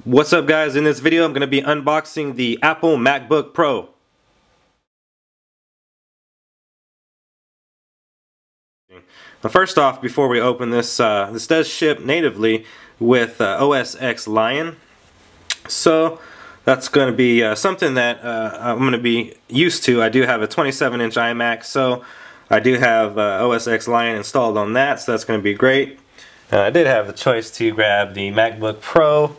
What's up guys, in this video I'm going to be unboxing the Apple MacBook Pro. Now first off, before we open this, this does ship natively with OS X Lion. So that's going to be something that I'm going to be used to. I do have a 27-inch iMac, so I do have OS X Lion installed on that, so that's going to be great. I did have the choice to grab the MacBook Pro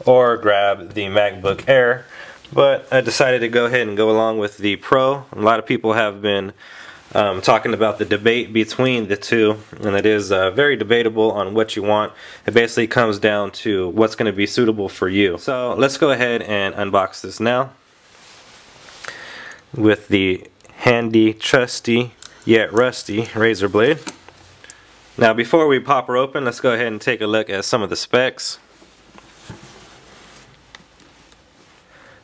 or grab the MacBook Air, but I decided to go ahead and go along with the Pro. A lot of people have been talking about the debate between the two, and it is very debatable on what you want. It basically comes down to what's going to be suitable for you. So let's go ahead and unbox this now with the handy, trusty, yet rusty razor blade. Now before we pop her open, let's go ahead and take a look at some of the specs.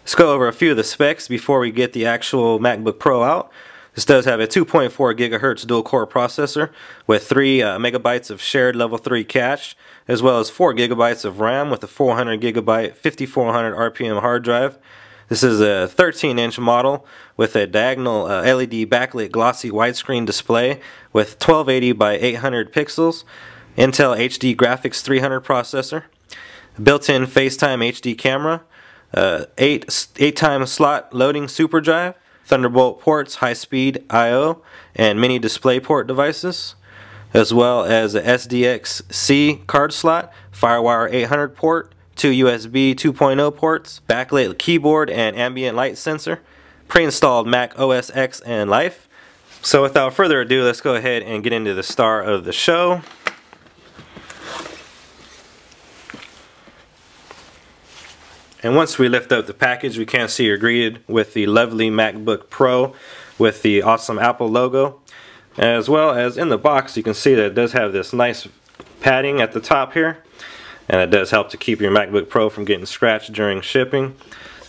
Let's go over a few of the specs before we get the actual MacBook Pro out. This does have a 2.4 gigahertz dual-core processor with 3 megabytes of shared level 3 cache, as well as 4 gigabytes of RAM with a 400 gigabyte 5400 RPM hard drive. This is a 13-inch model with a diagonal LED backlit glossy widescreen display with 1280 by 800 pixels, Intel HD Graphics 300 processor, built-in FaceTime HD camera, 8-time slot loading super drive, Thunderbolt ports, high-speed I/O, and mini DisplayPort devices, as well as a SDXC card slot, FireWire 800 port, 2 USB 2.0 ports, backlit keyboard and ambient light sensor, pre-installed Mac OS X and Life. So without further ado, let's go ahead and get into the star of the show. And once we lift up the package, we can see you're greeted with the lovely MacBook Pro with the awesome Apple logo. As well as in the box, you can see that it does have this nice padding at the top here. And it does help to keep your MacBook Pro from getting scratched during shipping.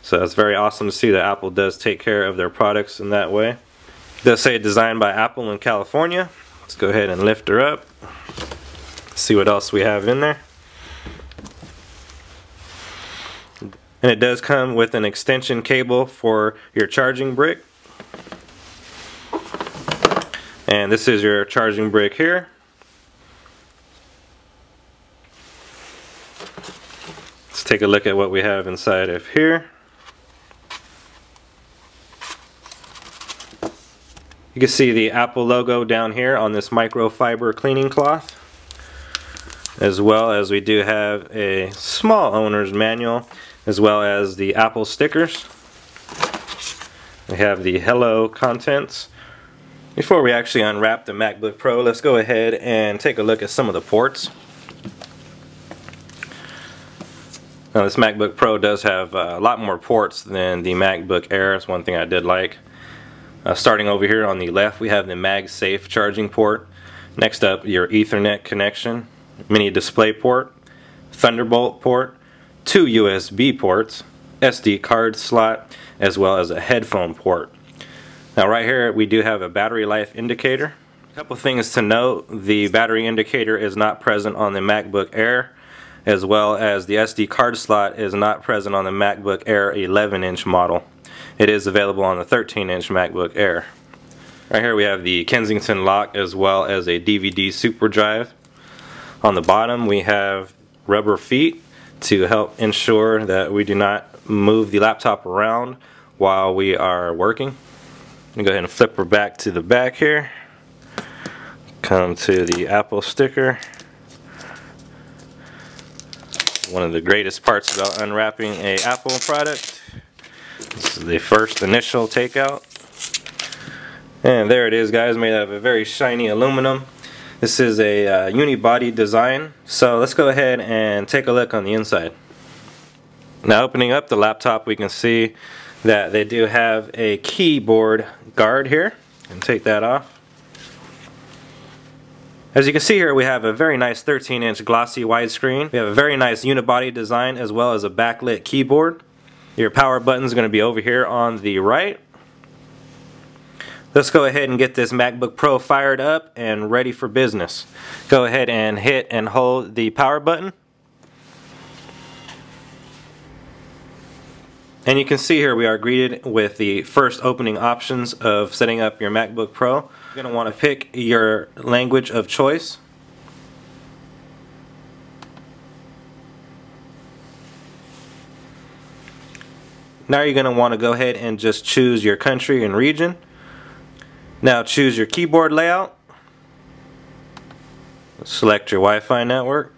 So it's very awesome to see that Apple does take care of their products in that way. It does say designed by Apple in California. Let's go ahead and lift her up. See what else we have in there. And it does come with an extension cable for your charging brick. And this is your charging brick here. Let's take a look at what we have inside of here. You can see the Apple logo down here on this microfiber cleaning cloth. As well as we do have a small owner's manual, as well as the Apple stickers. We have the hello contents. Before we actually unwrap the MacBook Pro, let's go ahead and take a look at some of the ports. Now this MacBook Pro does have a lot more ports than the MacBook Air. That's one thing I did like. Starting over here on the left, we have the MagSafe charging port. Next up, your Ethernet connection, mini DisplayPort, Thunderbolt port, 2 USB ports, SD card slot, as well as a headphone port. Now right here we do have a battery life indicator. A couple things to note: the battery indicator is not present on the MacBook Air, as well as the SD card slot is not present on the MacBook Air 11-inch model. It is available on the 13-inch MacBook Air. Right here we have the Kensington lock, as well as a DVD super drive. On the bottom we have rubber feet to help ensure that we do not move the laptop around while we are working. I'm going to go ahead and flip her back to the back here. Come to the Apple sticker. One of the greatest parts about unwrapping an Apple product. This is the first initial takeout. And there it is, guys, made out of a very shiny aluminum. This is a unibody design, so let's go ahead and take a look on the inside. Now opening up the laptop, we can see that they do have a keyboard guard here. And take that off. As you can see here, we have a very nice 13-inch glossy widescreen. We have a very nice unibody design, as well as a backlit keyboard. Your power button is going to be over here on the right. Let's go ahead and get this MacBook Pro fired up and ready for business. Go ahead and hit and hold the power button. And you can see here we are greeted with the first opening options of setting up your MacBook Pro. You're going to want to pick your language of choice. Now you're going to want to go ahead and just choose your country and region. Now choose your keyboard layout. Select your Wi-Fi network.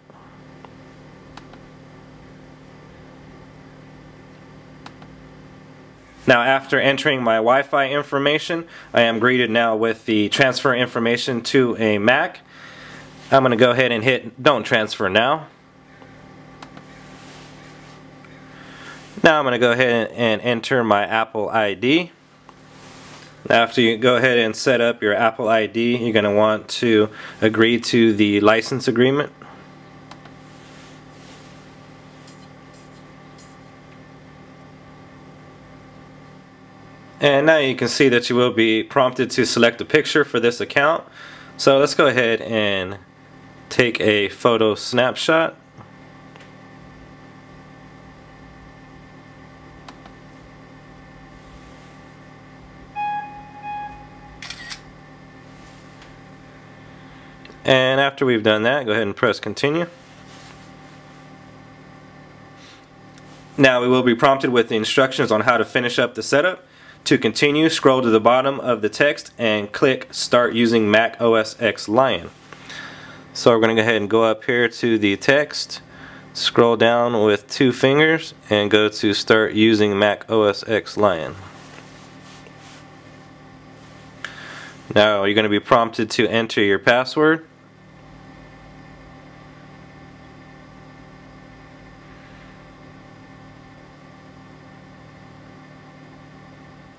Now after entering my Wi-Fi information, I am greeted now with the transfer information to a Mac. I'm going to go ahead and hit Don't Transfer Now. Now I'm going to go ahead and enter my Apple ID. After you go ahead and set up your Apple ID, you're going to want to agree to the license agreement. And now you can see that you will be prompted to select a picture for this account. So let's go ahead and take a photo snapshot. And after we've done that, go ahead and press continue. Now we will be prompted with the instructions on how to finish up the setup. To continue, scroll to the bottom of the text and click Start Using Mac OS X Lion. So we're going to go ahead and go up here to the text, scroll down with 2 fingers and go to Start Using Mac OS X Lion. Now you're going to be prompted to enter your password.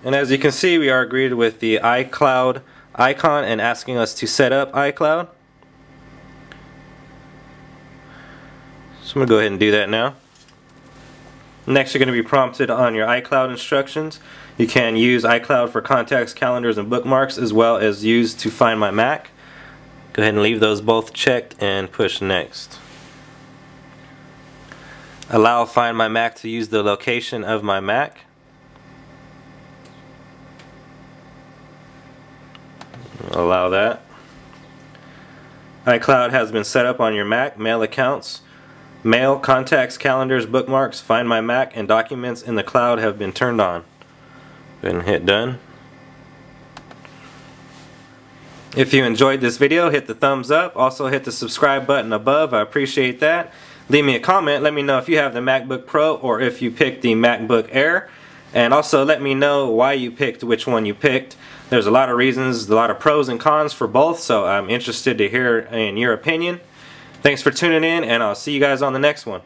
And as you can see, we are greeted with the iCloud icon and asking us to set up iCloud. So I'm going to go ahead and do that now. Next, you're going to be prompted on your iCloud instructions. You can use iCloud for contacts, calendars, and bookmarks, as well as use to find my Mac. Go ahead and leave those both checked and push next. Allow Find My Mac to use the location of my Mac. Allow that. iCloud has been set up on your Mac. Mail accounts, mail, contacts, calendars, bookmarks, Find My Mac, and documents in the cloud have been turned on. Go ahead and hit done. If you enjoyed this video, hit the thumbs up. Also hit the subscribe button above. I appreciate that. Leave me a comment. Let me know if you have the MacBook Pro or if you picked the MacBook Air. And also let me know why you picked which one you picked. There's a lot of reasons, a lot of pros and cons for both, so I'm interested to hear in your opinion. Thanks for tuning in, and I'll see you guys on the next one.